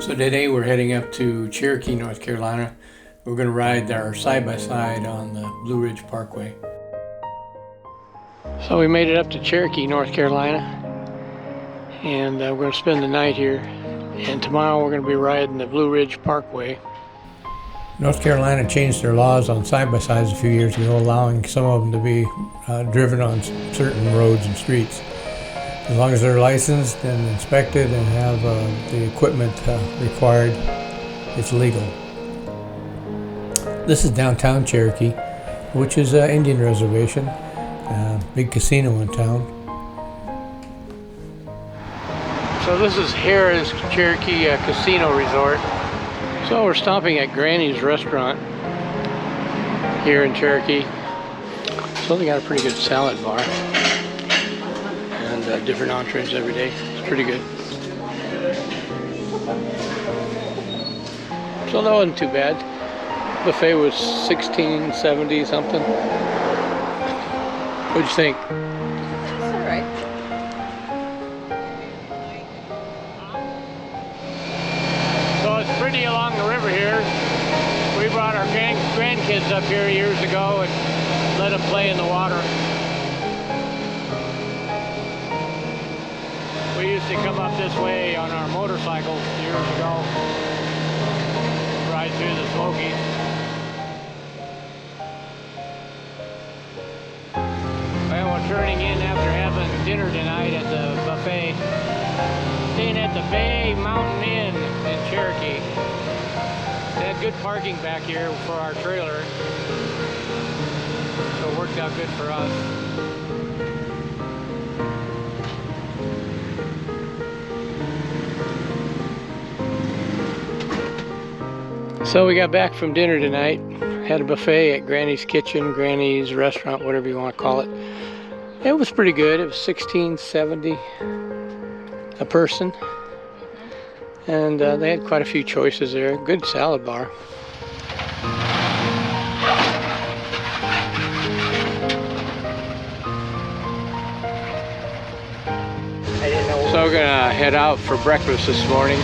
So today we're heading up to Cherokee, North Carolina. We're going to ride our side-by-side on the Blue Ridge Parkway. So we made it up to Cherokee, North Carolina, and we're going to spend the night here. And tomorrow we're going to be riding the Blue Ridge Parkway. North Carolina changed their laws on side-by-sides a few years ago, allowing some of them to be driven on certain roads and streets. As long as they're licensed and inspected and have the equipment required, it's legal. This is downtown Cherokee, which is an Indian reservation, big casino in town. So this is Harrah's Cherokee Casino Resort. So we're stopping at Granny's restaurant here in Cherokee. So they got a pretty good salad bar. Different entrees every day. It's pretty good. So that wasn't too bad. Buffet was $16.70 something. What'd you think? It's all right. So it's pretty along the river here. We brought our grandkids up here years ago and let them play in the water. We used to come up this way on our motorcycles years ago, ride through the Smokies. Well, we're turning in after having dinner tonight at the buffet. Staying at the Bay Mountain Inn in Cherokee. They had good parking back here for our trailer, so it worked out good for us. So we got back from dinner tonight, had a buffet at Granny's Kitchen, Granny's Restaurant, whatever you want to call it. It was pretty good. It was $16.70 a person. And they had quite a few choices there. Good salad bar. So we're gonna head out for breakfast this morning.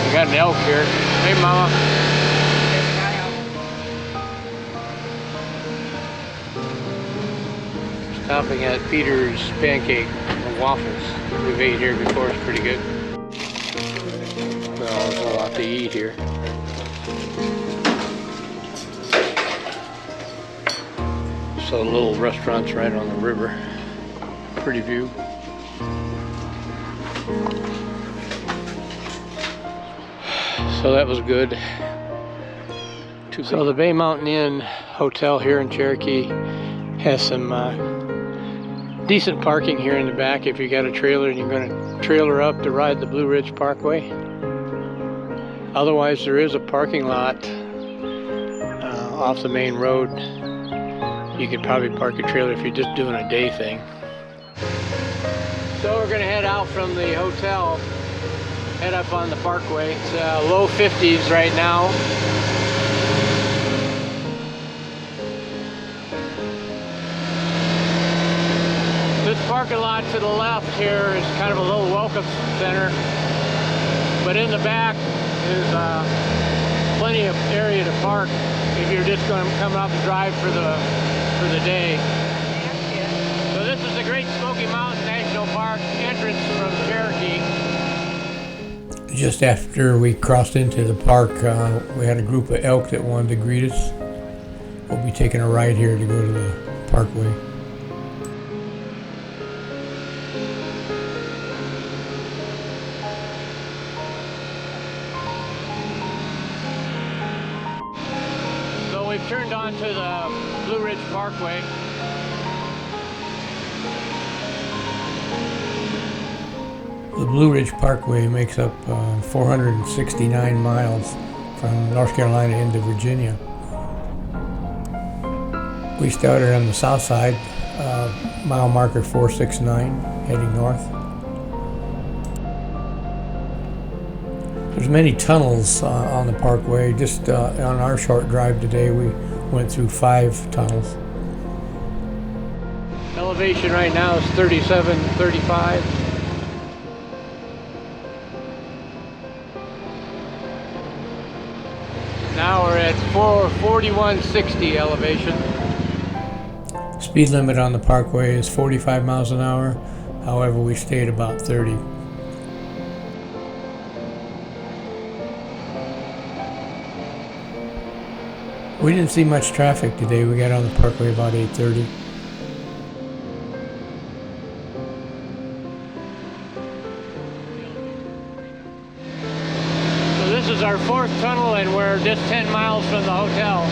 We got an elk here. Hey, Mama. Stopping at Peter's Pancake and Waffles. We've ate here before. It's pretty good. Well, there's a lot to eat here. So the little restaurant's right on the river. Pretty view. So that was good. So the Bay Mountain Inn Hotel here in Cherokee has some decent parking here in the back if you got a trailer and you're going to trailer up to ride the Blue Ridge Parkway. Otherwise, there is a parking lot off the main road. You could probably park a trailer if you're just doing a day thing. So we're going to head out from the hotel. Head up on the parkway. It's low 50s right now. This parking lot to the left here is kind of a little welcome center, but in the back is plenty of area to park if you're just going to come up and drive for the day. So this is the Great Smoky Mountain National Park entrance from Cherokee. Just after we crossed into the park, we had a group of elk that wanted to greet us. We'll be taking a ride here to go to the parkway. So we've turned onto the Blue Ridge Parkway. The Blue Ridge Parkway makes up 469 miles from North Carolina into Virginia. We started on the south side, mile marker 469, heading north. There's many tunnels on the parkway. Just on our short drive today, we went through 5 tunnels. Elevation right now is 37, 35. at 4160 elevation. Speed limit on the parkway is 45 miles an hour. However, we stayed about 30. We didn't see much traffic today. We got on the parkway about 8:30. So this is our fourth tunnel and we're just 10 miles from the hotel.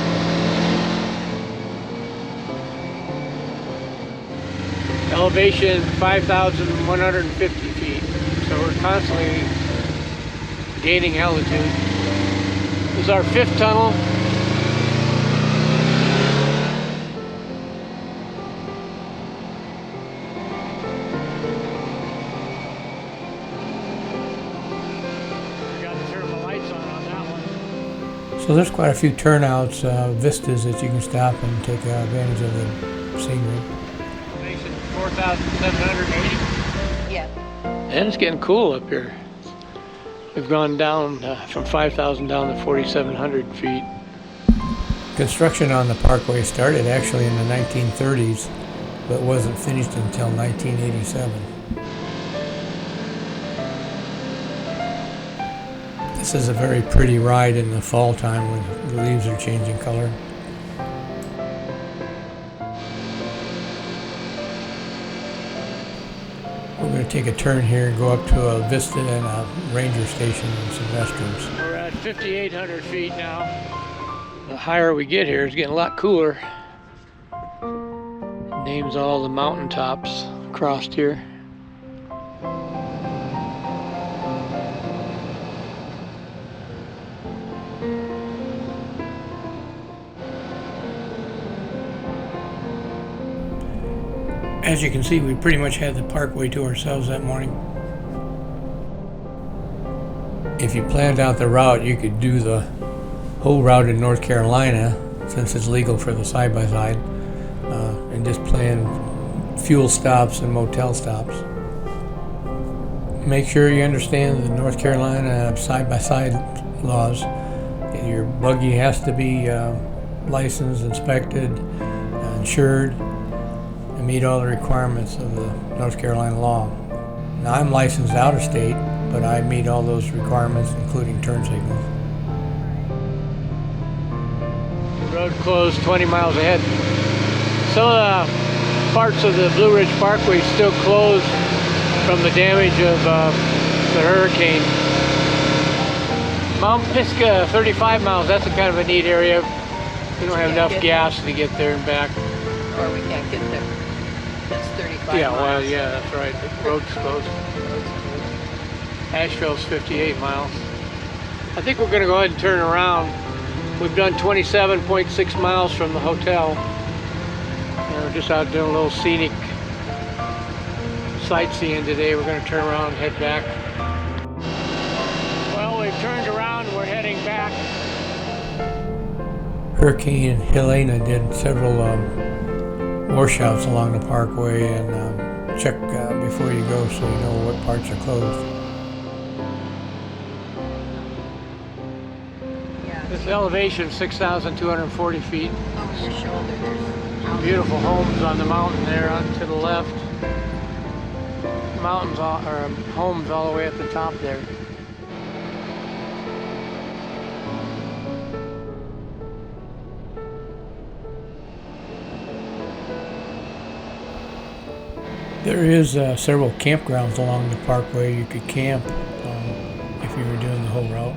Elevation 5,150 feet. So we're constantly gaining altitude. This is our fifth tunnel. So there's quite a few turnouts, vistas that you can stop and take advantage of the scenery. 4,780? Yeah. And it's getting cool up here. We've gone down from 5,000 down to 4,700 feet. Construction on the parkway started actually in the 1930s, but wasn't finished until 1987. This is a very pretty ride in the fall time when the leaves are changing color. We're going to take a turn here and go up to a vista and a ranger station and some restrooms. We're at 5,800 feet now. The higher we get here, it's getting a lot cooler. Names all the mountaintops across here. As you can see, we pretty much had the parkway to ourselves that morning. If you planned out the route, you could do the whole route in North Carolina, since it's legal for the side-by-side, and just plan fuel stops and motel stops. Make sure you understand the North Carolina side-by-side laws. Your buggy has to be licensed, inspected, insured, and meet all the requirements of the North Carolina law. Now, I'm licensed out of state, but I meet all those requirements, including turn signals. The road closed 20 miles ahead. Some of the parts of the Blue Ridge Parkway still closed from the damage of the hurricane. Mount Pisgah, 35 miles, that's a kind of a neat area. We don't have enough gas to get there and back. Or we can't get there. That's 35 Yeah, miles. well, yeah, that's right. The road's closed. Asheville's 58 miles. I think we're going to go ahead and turn around. We've done 27.6 miles from the hotel. We're just out doing a little scenic sightseeing today. We're going to turn around and head back. Well, we've turned around and we're heading back. Hurricane Helena did several washouts along the parkway, and check before you go so you know what parts are closed. This elevation, 6,240 feet. Over your shoulder, there's Beautiful homes on the mountain there on to the left. Mountains or homes all the way at the top there. There is several campgrounds along the parkway. You could camp if you were doing the whole route.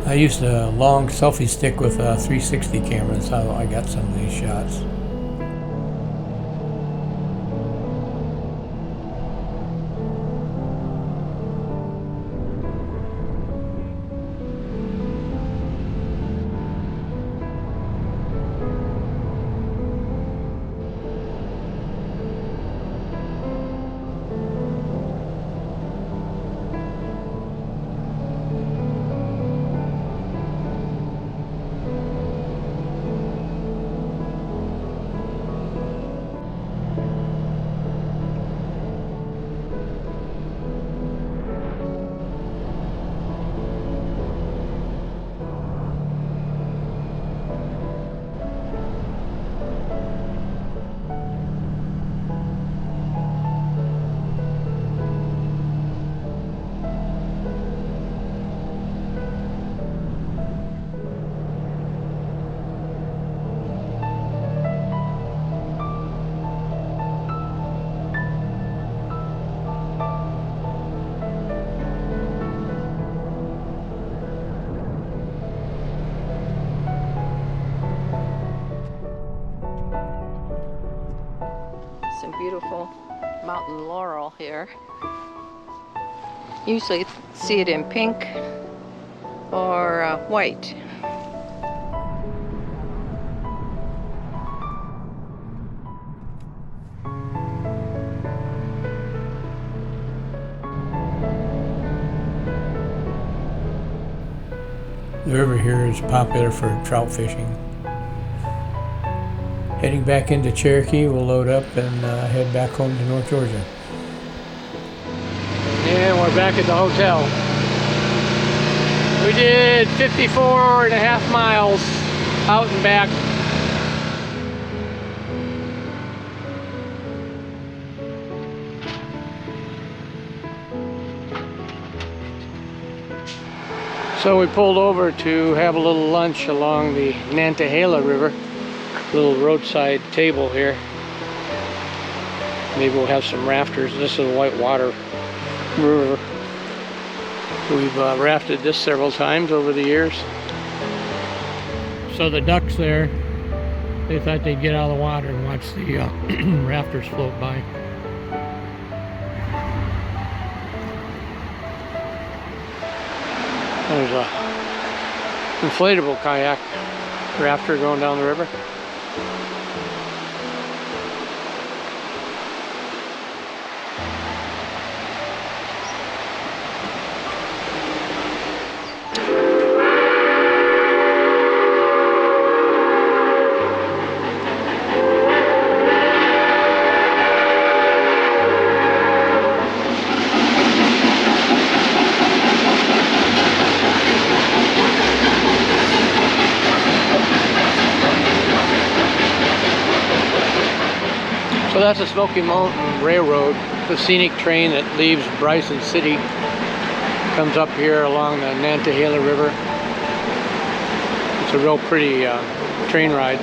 I used a long selfie stick with a 360 camera. That's how I got some of these shots. beautiful mountain laurel here. Usually see it in pink or white. The river here is popular for trout fishing. Heading back into Cherokee, we'll load up and head back home to North Georgia. And we're back at the hotel. We did 54.5 miles out and back. So we pulled over to have a little lunch along the Nantahala River. Little roadside table here. Maybe we'll have some rafters. This is a whitewater river. We've rafted this several times over the years. So the ducks there, they thought they'd get out of the water and watch the rafters float by. There's a inflatable kayak rafter going down the river. So that's the Smoky Mountain Railroad, the scenic train that leaves Bryson City, comes up here along the Nantahala River. It's a real pretty train ride.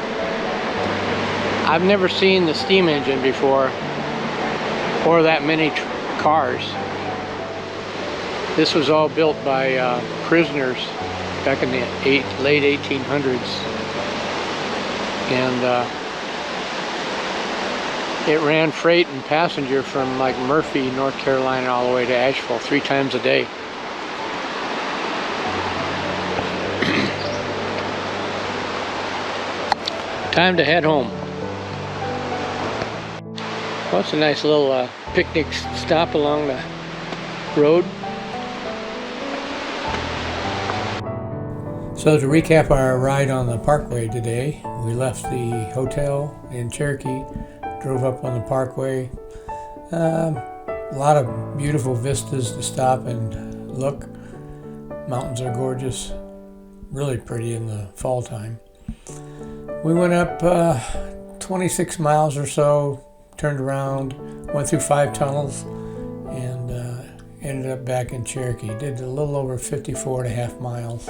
I've never seen the steam engine before, or that many cars. This was all built by prisoners back in the late 1800s. And it ran freight and passenger from like Murphy, North Carolina, all the way to Asheville 3 times a day. Time to head home. Well, it's a nice little picnic stop along the road. So to recap our ride on the Parkway today, we left the hotel in Cherokee, drove up on the Parkway. A lot of beautiful vistas to stop and look. Mountains are gorgeous, really pretty in the fall time. We went up 26 miles or so, turned around, went through 5 tunnels, and ended up back in Cherokee. Did a little over 54.5 miles.